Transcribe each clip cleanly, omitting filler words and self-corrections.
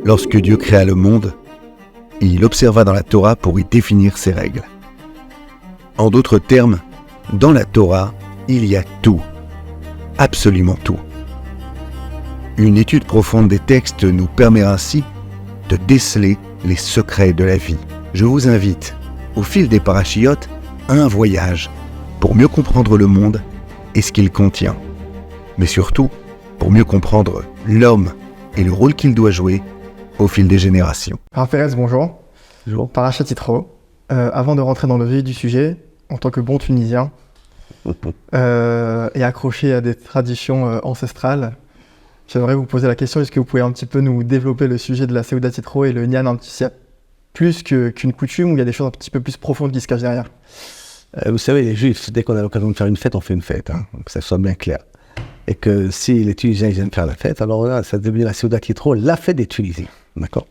Lorsque Dieu créa le monde, il observa dans la Torah pour y définir ses règles. En d'autres termes, dans la Torah, il y a tout, absolument tout. Une étude profonde des textes nous permet ainsi de déceler les secrets de la vie. Je vous invite, au fil des parachiotes, à un voyage pour mieux comprendre le monde et ce qu'il contient. Mais surtout, pour mieux comprendre l'homme et le rôle qu'il doit jouer au fil des générations. Rav Pérez, bonjour. Bonjour. Parachat Yitro. Avant de rentrer dans le vif du sujet, en tant que bon Tunisien et accroché à des traditions ancestrales, j'aimerais vous poser la question, est-ce que vous pouvez un petit peu nous développer le sujet de la Seudat Yitro et le Nyan un petit peu plus qu'une coutume, où il y a des choses un petit peu plus profondes qui se cachent derrière? Vous savez, les Juifs, dès qu'on a l'occasion de faire une fête, on fait une fête, donc que ça soit bien clair. Et que si les Tunisiens ils aiment faire la fête, alors là, ça devient la Seudat Yitro, la fête des Tunisiens, d'accord?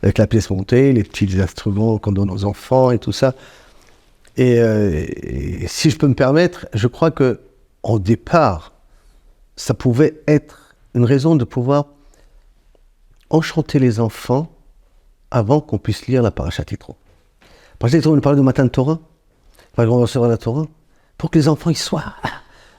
Avec la pièce montée, les petits instruments qu'on donne aux enfants et tout ça. Et si je peux me permettre, je crois que au départ, ça pouvait être une raison de pouvoir enchanter les enfants avant qu'on puisse lire la Parachat Yitro. Parachat Yitro, on parle de matin de Torah, on va recevoir la Torah, pour que les enfants ils soient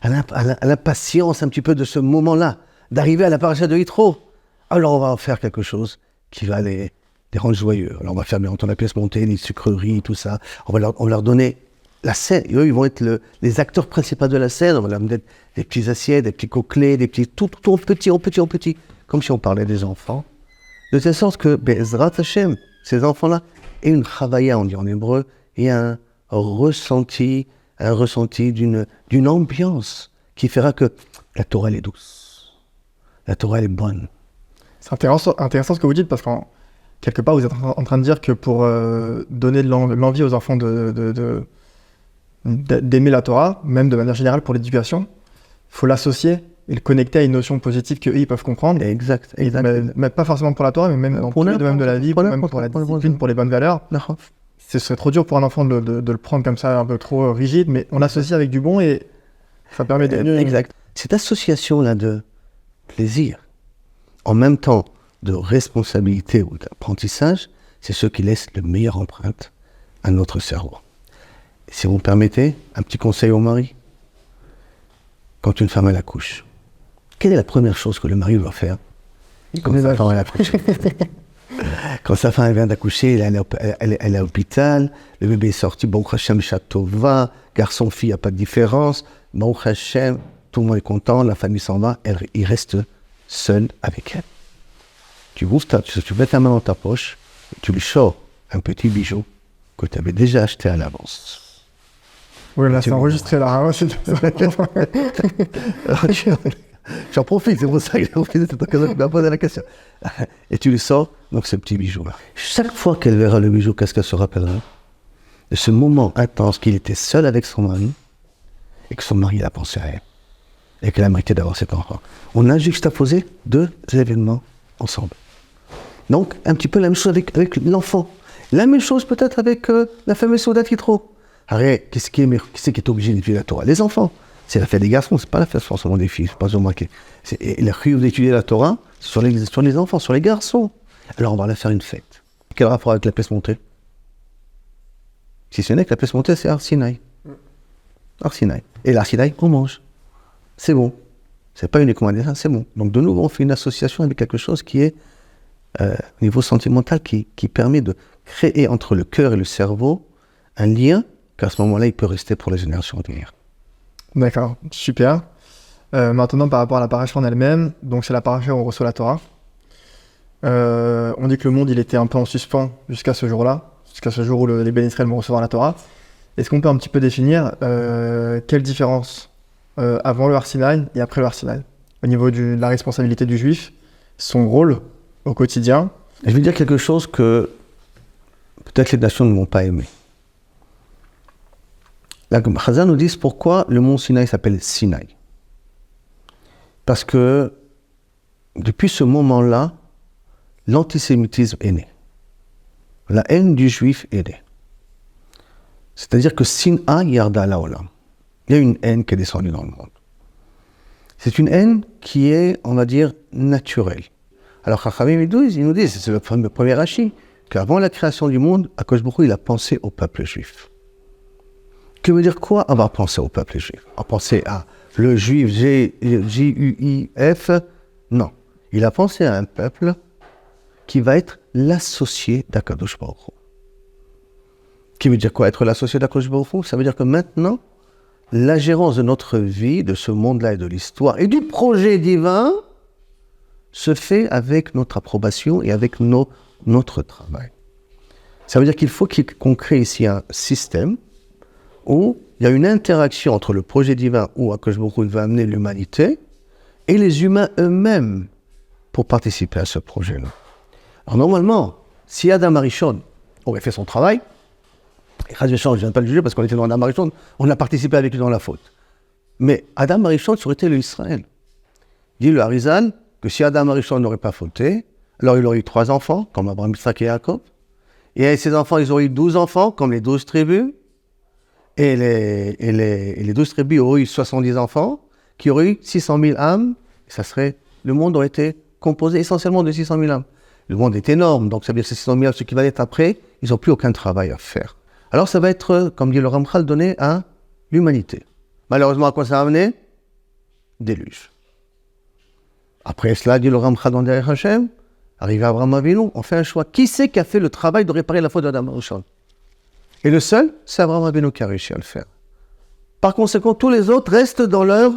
à l'impatience un petit peu de ce moment-là, d'arriver à la Parachat de Yitro. Alors on va en faire quelque chose qui va les rendre joyeux. Alors on va faire bien entendu la pièce montée, les sucreries, tout ça. On va leur donner la scène. Et eux, ils vont être les acteurs principaux de la scène. On va leur mettre des petits assiettes, des petits coquelets, des petits, tout en petit, comme si on parlait des enfants. De telle sorte que, Be'ezrat Hashem, ces enfants-là, aient une chavaya, on dit en hébreu, et un ressenti d'une ambiance qui fera que la Torah elle est douce, la Torah elle est bonne. C'est intéressant ce que vous dites, parce qu'en quelque part vous êtes en train de dire que pour donner de l'envie aux enfants d'aimer la Torah, même de manière générale pour l'éducation, il faut l'associer et le connecter à une notion positive qu'eux ils peuvent comprendre. Exact. Mais pas forcément pour la Torah, mais même dans tout le domaine de la vie, même pour la discipline, pour les bonnes valeurs. Ce serait trop dur pour un enfant de le prendre comme ça, un peu trop rigide, mais on associe avec du bon et ça permet d'être mieux. Exact. Cette association-là de plaisir, en même temps de responsabilité ou d'apprentissage, c'est ce qui laisse le meilleure empreinte à notre cerveau. Et si vous me permettez, un petit conseil au mari. Quand une femme elle accouche, quelle est la première chose que le mari doit faire quand sa femme elle accouche? Quand sa femme vient d'accoucher, elle est à l'hôpital, le bébé est sorti, Baruch Hashem Shatova, garçon, fille, il n'y a pas de différence, Baruch Hashem, tout le monde est content, la famille s'en va, il reste seul avec elle. Tu mets ta main dans ta poche, et tu lui sors un petit bijou que tu avais déjà acheté à l'avance. Oui, là, c'est enregistré, là. J'en profite, c'est pour ça que j'ai profité de cette occasion de me poser la question. Et tu lui sors, donc, ce petit bijou-là. Chaque fois qu'elle verra le bijou, qu'est-ce qu'elle se rappellera? De ce moment intense qu'il était seul avec son mari, et que son mari a pensé à elle, et qu'elle a mérité d'avoir cet enfant. On a juxtaposé deux événements ensemble. Donc, un petit peu la même chose avec l'enfant. La même chose peut-être avec la fameuse Seudat Yitro. Arrête, qui est obligé d'étudier la Torah? Les enfants. C'est la fête des garçons, c'est pas la fête forcément des filles, c'est pas remarqué. Et la chiyuv d'étudier la Torah, c'est sur les enfants, sur les garçons. Alors on va leur faire une fête. Quel rapport avec la pièce montée? Si ce n'est que la pièce montée, c'est Har Sinaï. Har Sinaï. Et l'Har Sinaï, on mange. C'est bon. C'est pas uniquement un dessin, c'est bon. Donc de nouveau, on fait une association avec quelque chose qui est au niveau sentimental, qui permet de créer entre le cœur et le cerveau un lien qu'à ce moment-là, il peut rester pour les générations à venir. D'accord, super. Maintenant, par rapport à la paracha en elle-même, donc c'est la paracha où on reçoit la Torah. On dit que le monde il était un peu en suspens jusqu'à ce jour-là, jusqu'à ce jour où les Béné Israël vont recevoir la Torah. Est-ce qu'on peut un petit peu définir quelle différence avant le Har Sinaï et après le Har Sinaï au niveau de la responsabilité du juif, son rôle au quotidien? Je vais dire quelque chose que peut-être les nations ne vont pas aimer. La Chazal nous dit pourquoi le mont Sinaï s'appelle Sinaï. Parce que depuis ce moment-là, l'antisémitisme est né. La haine du juif est née. C'est-à-dire que Sin'a yarda la'olam. Il y a une haine qui est descendue dans le monde. C'est une haine qui est, on va dire, naturelle. Alors, Chachamim, ils nous disent, c'est le premier Rashi, qu'avant la création du monde, Akadosh Baruch Hu, il a pensé au peuple juif. Que veut dire quoi avoir pensé au peuple juif? Avoir pensé à le juif, J-U-I-F? Non. Il a pensé à un peuple qui va être l'associé d'Akadosh Baruch Hu. Qui veut dire quoi, être l'associé d'Akadosh Baruch Hu? Ça veut dire que maintenant, la gérance de notre vie, de ce monde-là et de l'histoire, et du projet divin, se fait avec notre approbation et avec notre travail. Ça veut dire qu'il faut qu'on crée ici un système où il y a une interaction entre le projet divin où Akadosh Baruch Hu va amener l'humanité et les humains eux-mêmes pour participer à ce projet-là. Alors normalement, si Adam Arishon aurait fait son travail, et je ne viens pas le juger parce qu'on était dans Adam Arishon, on a participé avec lui dans la faute. Mais Adam Arishon, ça aurait été le Israël. Dit le Harizal que si Adam Arishon n'aurait pas fauté, alors il aurait eu 3 enfants, comme Abraham, Isaac et Jacob. Et avec ses enfants, ils auraient eu 12 enfants, comme les 12 tribus. Et les 12 tribus auraient eu 70 enfants, qui auraient eu 600 000 âmes. Et le monde aurait été composé essentiellement de 600 000 âmes. Le monde est énorme, donc ça veut dire que ces 600 000 âmes, ceux qui vont être après, ils n'ont plus aucun travail à faire. Alors ça va être, comme dit le Ramchal, donné à l'humanité. Malheureusement, à quoi ça a amené? Déluge. Après cela, dit le Ramchal dans Derech Hashem, arrivé à Abraham Avinu, on fait un choix. Qui c'est qui a fait le travail de réparer la faute d'Adam Arishon? Et le seul, c'est Abraham Avinu qui a réussi à le faire. Par conséquent, tous les autres restent dans leur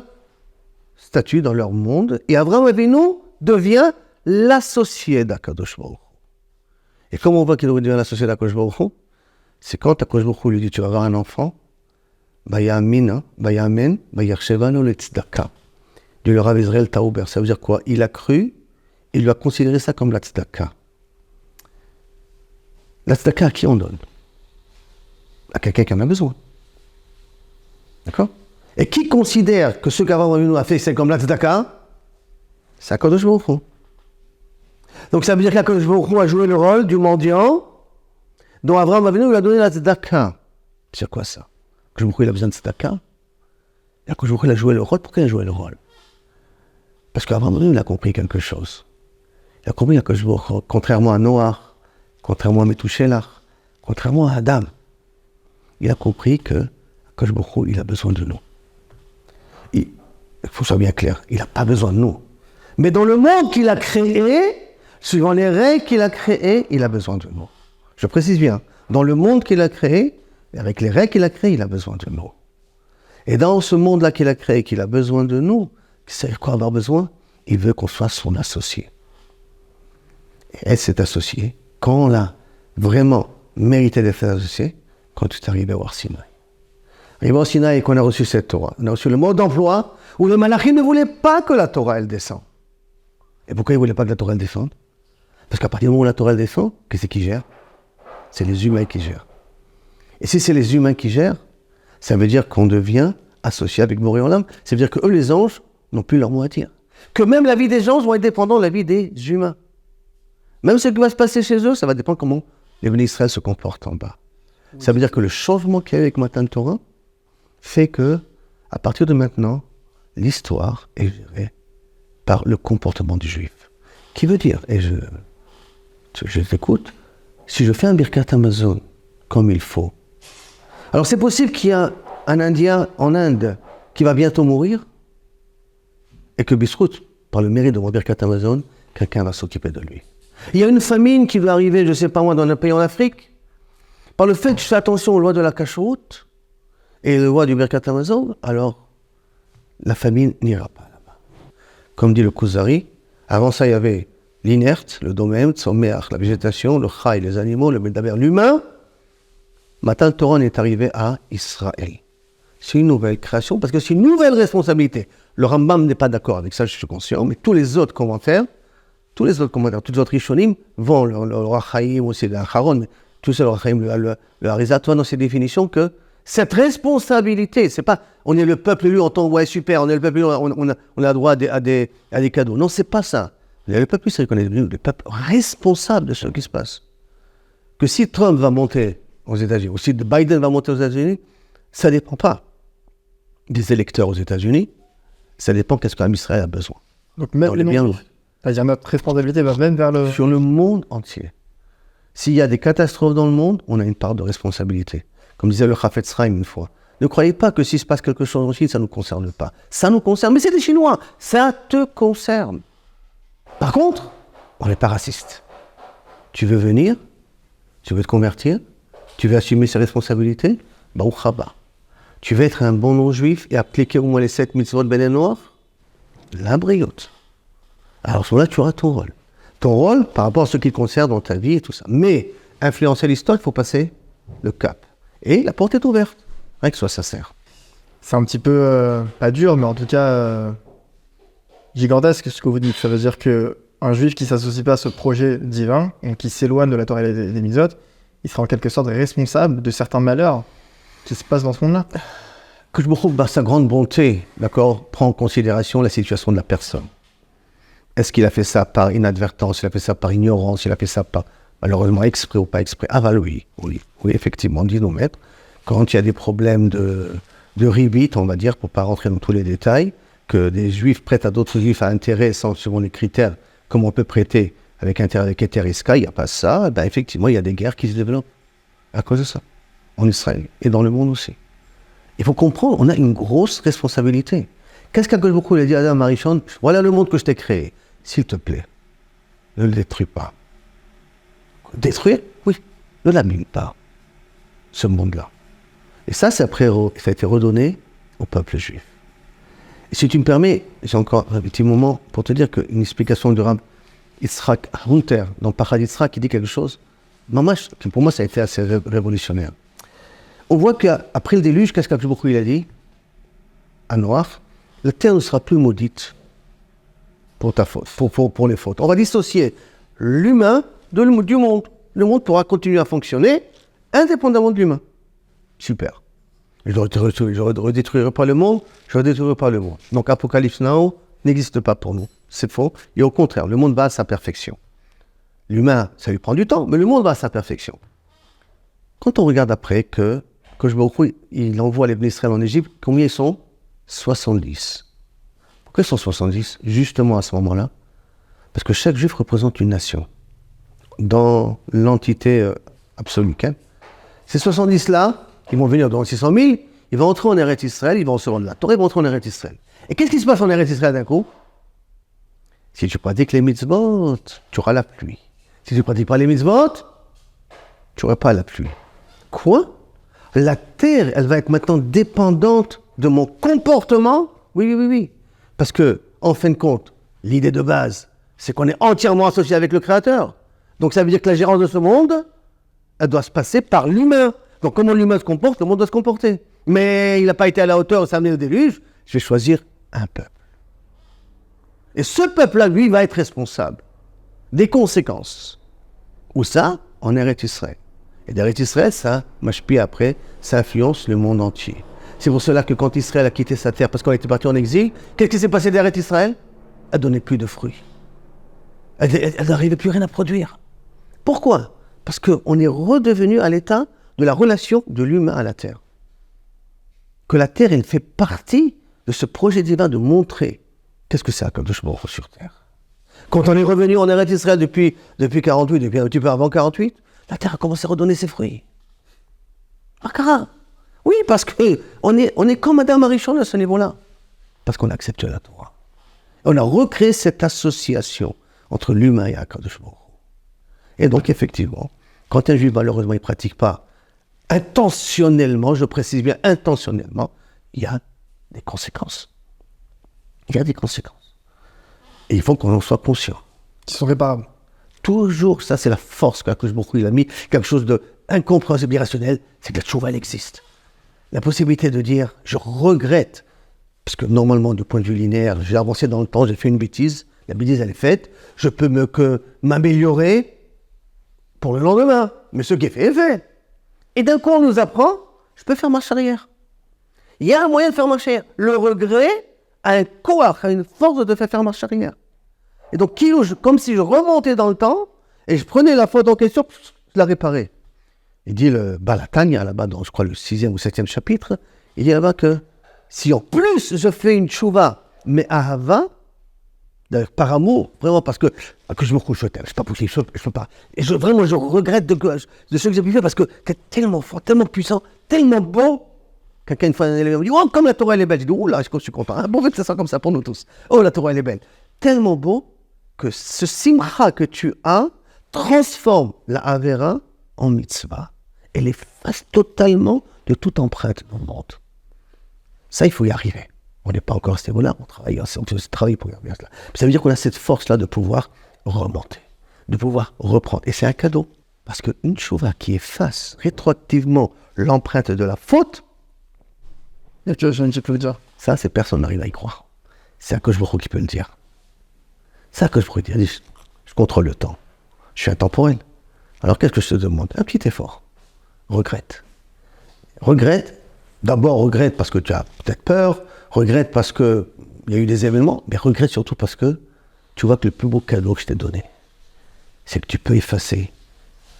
statut, dans leur monde, et Abraham Avinu devient l'associé d'Akadosh Baruch Hu. Et comment on voit qu'il devient l'associé d'Akadosh Baruch Hu? C'est quand Akadosh Baruch Hu lui dit tu vas avoir un enfant, Bayamin, Bayamen, Bayarshevanu le tzedaka. Du Rav Israël Tauber, ça veut dire quoi? Il a cru, il lui a considéré ça comme la tzedaka. La tzedaka, à qui on donne? À quelqu'un qui en a besoin. D'accord? Et qui considère que ce qu'Abraham Avinu a fait, c'est comme la tzedaka? C'est Akadosh Baruch Hu. Donc ça veut dire qu'Akadosh Baruch Hu a joué le rôle du mendiant dont Abraham Avinu lui a donné la tzedaka. C'est quoi ça? Akadosh Baruch Hu il a besoin de tzedaka? Et Akadosh Baruch Hu il a joué le rôle. Pourquoi il a joué le rôle? Parce qu'Abraham Avinu il a compris quelque chose. Il a compris qu'Akadosh Baruch Hu, contrairement à Noach, contrairement à Methuselah, contrairement à Adam, il a compris que Akadosh Baruch Hu il a besoin de nous. Il faut que ce soit bien clair, il n'a pas besoin de nous. Mais dans le monde qu'il a créé, suivant les règles qu'il a créées, il a besoin de nous. Je précise bien, dans le monde qu'il a créé, avec les règles qu'il a créées, il a besoin de nous. Et dans ce monde-là qu'il a créé, qu'il a besoin de nous, c'est quoi avoir besoin? Il veut qu'on soit son associé. Et elle s'est associée quand on a vraiment mérité d'être associé, quand tu es arrivé au Sinaï. Arrivé au Sinaï et qu'on a reçu cette Torah, on a reçu le mode d'emploi où le Malachim ne voulait pas que la Torah elle descende. Et pourquoi il ne voulait pas que la Torah elle descende? Parce qu'à partir du moment où la Torah elle descend, qu'est-ce qui gère? C'est les humains qui gèrent. Et si c'est les humains qui gèrent, ça veut dire qu'on devient associé avec Boré Olam. Ça veut dire que eux, les anges, n'ont plus leur mot à dire. Que même la vie des anges va être dépendante de la vie des humains. Même ce qui va se passer chez eux, ça va dépendre comment les bénis Israël se comportent en bas. Oui. Ça veut dire que le changement qu'il y a eu avec Matan Torah fait que, à partir de maintenant, l'histoire est gérée par le comportement du juif. Qui veut dire, et je t'écoute, si je fais un Birkat Hamazon comme il faut, alors c'est possible qu'il y ait un Indien en Inde qui va bientôt mourir et que Bisrout, par le mérite de mon Birkat Hamazon, quelqu'un va s'occuper de lui. Il y a une famine qui va arriver, je ne sais pas moi, dans un pays en Afrique, par le fait que je fais attention aux lois de la cache-route et aux lois du Birkat Hamazon, alors la famine n'ira pas là-bas. Comme dit le Kuzari, avant ça il y avait l'inerte, le domaine, la végétation, le chai, les animaux, le médaber, l'humain. Matan Torah est arrivé à Israël. C'est une nouvelle création, parce que c'est une nouvelle responsabilité. Le Rambam n'est pas d'accord avec ça, je suis conscient, mais tous les autres commentaires, tous les autres Rishonim vont, le Rachaim aussi, le Acharon, mais tout ça, le Rachaim, le Harizat, dans ces définitions que cette responsabilité, c'est pas, on est le peuple élu en tant que, ouais, super, on est le peuple élu, on a droit à des cadeaux. Non, c'est pas ça. Le peuple, c'est qu'on est devenu le peuple responsable de ce qui se passe. Que si Trump va monter aux États-Unis, ou si Biden va monter aux États-Unis, ça ne dépend pas des électeurs aux États-Unis, ça dépend qu'est-ce qu'un Israël a besoin. Donc même C'est-à-dire notre responsabilité va même vers le... Sur le monde entier. S'il y a des catastrophes dans le monde, on a une part de responsabilité. Comme disait le Chafetz Chaim une fois. Ne croyez pas que s'il se passe quelque chose en Chine, ça ne nous concerne pas. Ça nous concerne, mais c'est des Chinois. Ça te concerne. Par contre, on n'est pas raciste. Tu veux venir? Tu veux te convertir? Tu veux assumer ses responsabilités? Baruch haba. Tu veux être un bon non-juif et appliquer au moins les 7 mitzvot ben noir? La briote. Alors, à ce moment-là, tu auras ton rôle. Ton rôle par rapport à ce qui te concerne dans ta vie et tout ça. Mais, influencer l'histoire, il faut passer le cap. Et la porte est ouverte. Rien que soit sincère. C'est un petit peu, pas dur, mais en tout cas, gigantesque ce que vous dites. Ça veut dire qu'un juif qui ne s'associe pas à ce projet divin, et qui s'éloigne de la Torah et des mitzvot, il sera en quelque sorte responsable de certains malheurs qui se passent dans ce monde-là. Que je me trouve, sa grande bonté, d'accord, prend en considération la situation de la personne. Est-ce qu'il a fait ça par inadvertance, il a fait ça par ignorance, il a fait ça par, malheureusement, exprès ou pas exprès? Ah bah oui, effectivement, disent nos maîtres. Quand il y a des problèmes de ribit, on va dire, pour ne pas rentrer dans tous les détails, que des juifs prêtent à d'autres juifs à intérêt selon les critères, comme on peut prêter avec intérêt avec Eteriska, il n'y a pas ça, ben effectivement, il y a des guerres qui se développent à cause de ça, en Israël et dans le monde aussi. Il faut comprendre, on a une grosse responsabilité. Qu'est-ce qu'Akadosh Baruch Hu a dit à Adam Arishon? Voilà le monde que je t'ai créé. S'il te plaît, ne le détruis pas. Détruire? Oui. Ne l'abîme pas, ce monde-là. Et ça, ça a été redonné au peuple juif. Et si tu me permets, j'ai encore un petit moment pour te dire qu'une explication du Rav Yitzhak Hunter, dans Pachad Yitzhak, qui dit quelque chose, pour moi, ça a été assez révolutionnaire. On voit qu'après le déluge, qu'est-ce qu'Akadosh Baruch Hu a dit à Noach? La terre ne sera plus maudite pour ta faute, pour les fautes. On va dissocier l'humain du monde. Le monde pourra continuer à fonctionner indépendamment de l'humain. Super. Je ne redétruirai pas le monde, je ne redétruirai pas le monde. Donc Apocalypse Now n'existe pas pour nous. C'est faux. Et au contraire, le monde va à sa perfection. L'humain, ça lui prend du temps, mais le monde va à sa perfection. Quand on regarde après que il envoie les Israël en Égypte, combien ils sont? 70. Pourquoi ils sont 70? Justement à ce moment-là, parce que chaque juif représente une nation. Dans l'entité absolue. Ces 70-là, ils vont venir dans 600 000, ils vont entrer en Eretz Israël, ils vont recevoir de la Torah, ils vont entrer en Eretz Israël. Et qu'est-ce qui se passe en Eretz Israël d'un coup? Si tu pratiques les mitzvot, tu auras la pluie. Si tu ne pratiques pas les mitzvot, tu n'auras pas la pluie. Quoi? La terre, elle va être maintenant dépendante de mon comportement? Oui. Parce que, en fin de compte, l'idée de base, c'est qu'on est entièrement associé avec le Créateur. Donc ça veut dire que la gérance de ce monde, elle doit se passer par l'humain. Donc comment l'humain se comporte, le monde doit se comporter. Mais il n'a pas été à la hauteur, ça a amené au déluge, je vais choisir un peuple. Et ce peuple-là, lui, va être responsable des conséquences. Où ça? En Eretz Israël. Et d'Eretz Israël, ça, mashpi après, ça influence le monde entier. C'est pour cela que quand Israël a quitté sa terre, parce qu'on était parti en exil, qu'est-ce qui s'est passé d'Eretz Israël? Elle ne donnait plus de fruits. Elle n'arrivait plus rien à produire. Pourquoi? Parce qu'on est redevenu à l'état de la relation de l'humain à la terre. Que la terre, elle fait partie de ce projet divin de montrer qu'est-ce que c'est Akadosh Baruch Hu sur terre. Quand on est revenu en Eretz Israël depuis 48, depuis un petit peu avant 48, la terre a commencé à redonner ses fruits. Akara. Oui, parce qu'on est comme Adam Arishon à ce niveau-là. Parce qu'on accepte la Torah. On a recréé cette association entre l'humain et Akadosh Baruch Hu. Et donc, effectivement, quand un juif, malheureusement, il ne pratique pas intentionnellement, je précise bien intentionnellement, il y a des conséquences. Il y a des conséquences. Et il faut qu'on en soit conscient. Qui sont réparables. Toujours, ça c'est la force que je il a mis, quelque chose d'incompréhensible, irrationnel, c'est que la tchouva, elle existe. La possibilité de dire, je regrette, parce que normalement, du point de vue linéaire, j'ai avancé dans le temps, j'ai fait une bêtise, la bêtise elle est faite, je peux m'améliorer pour le lendemain, mais ce qui est fait est fait. Et d'un coup, on nous apprend, je peux faire marche arrière. Il y a un moyen de faire marche arrière. Le regret a un corps, a une force de faire marche arrière. Et donc, comme si je remontais dans le temps, et je prenais la faute en question, je la réparais. Il dit le Balatania, là-bas, dans, je crois, le 6e ou 7e chapitre, il dit là-bas que si en plus je fais une tchouva, mais ahava, D'ailleurs, par amour, vraiment, parce que je me couche, je t'aime, c'est pas possible, je peux pas. Et vraiment, je regrette de ce que j'ai pu faire, parce que c'est tellement fort, tellement puissant, tellement beau. Quelqu'un, une fois, un élève me dit, oh, comme la Torah, elle est belle. Je dis, oh là, je suis content. Bon, fait que ça soit comme ça pour nous tous. Oh, la Torah, elle est belle. Tellement beau que ce simcha que tu as transforme la Avera en mitzvah et l'efface totalement de toute empreinte dans le monde. Ça, il faut y arriver. On n'est pas encore à ce niveau-là, on travaille pour y arriver à cela. Ça veut dire qu'on a cette force-là de pouvoir remonter, de pouvoir reprendre. Et c'est un cadeau. Parce qu'une chouva qui efface rétroactivement l'empreinte de la faute, Je peux le dire. ça, c'est personne n'arrive à y croire. C'est Akadosh Baruch Hu qui peut le dire. C'est Akadosh Baruch Hu qui dit, je contrôle le temps. Je suis intemporel. Alors qu'est-ce que je te demande? Un petit effort. Regrette. Regrette. D'abord, regrette parce que tu as peut-être peur. Regrette parce qu'il y a eu des événements. Mais regrette surtout parce que tu vois que le plus beau cadeau que je t'ai donné, c'est que tu peux effacer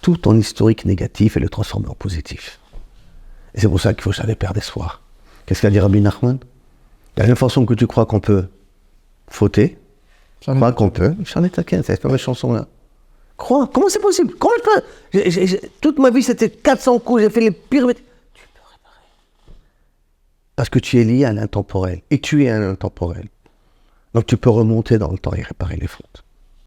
tout ton historique négatif et le transformer en positif. Et c'est pour ça qu'il faut jamais perdre espoir. Qu'est-ce qu'a dit Rabbi Nachman? De la même façon que tu crois qu'on peut fauter, crois qu'on peut. J'en ai taquin, cette fameuse chanson-là. Crois, comment c'est possible? Comment je peux? Toute ma vie, c'était 400 coups, j'ai fait les pires. Tu peux réparer. Parce que tu es lié à l'intemporel. Et tu es un intemporel. Donc tu peux remonter dans le temps et réparer les fautes.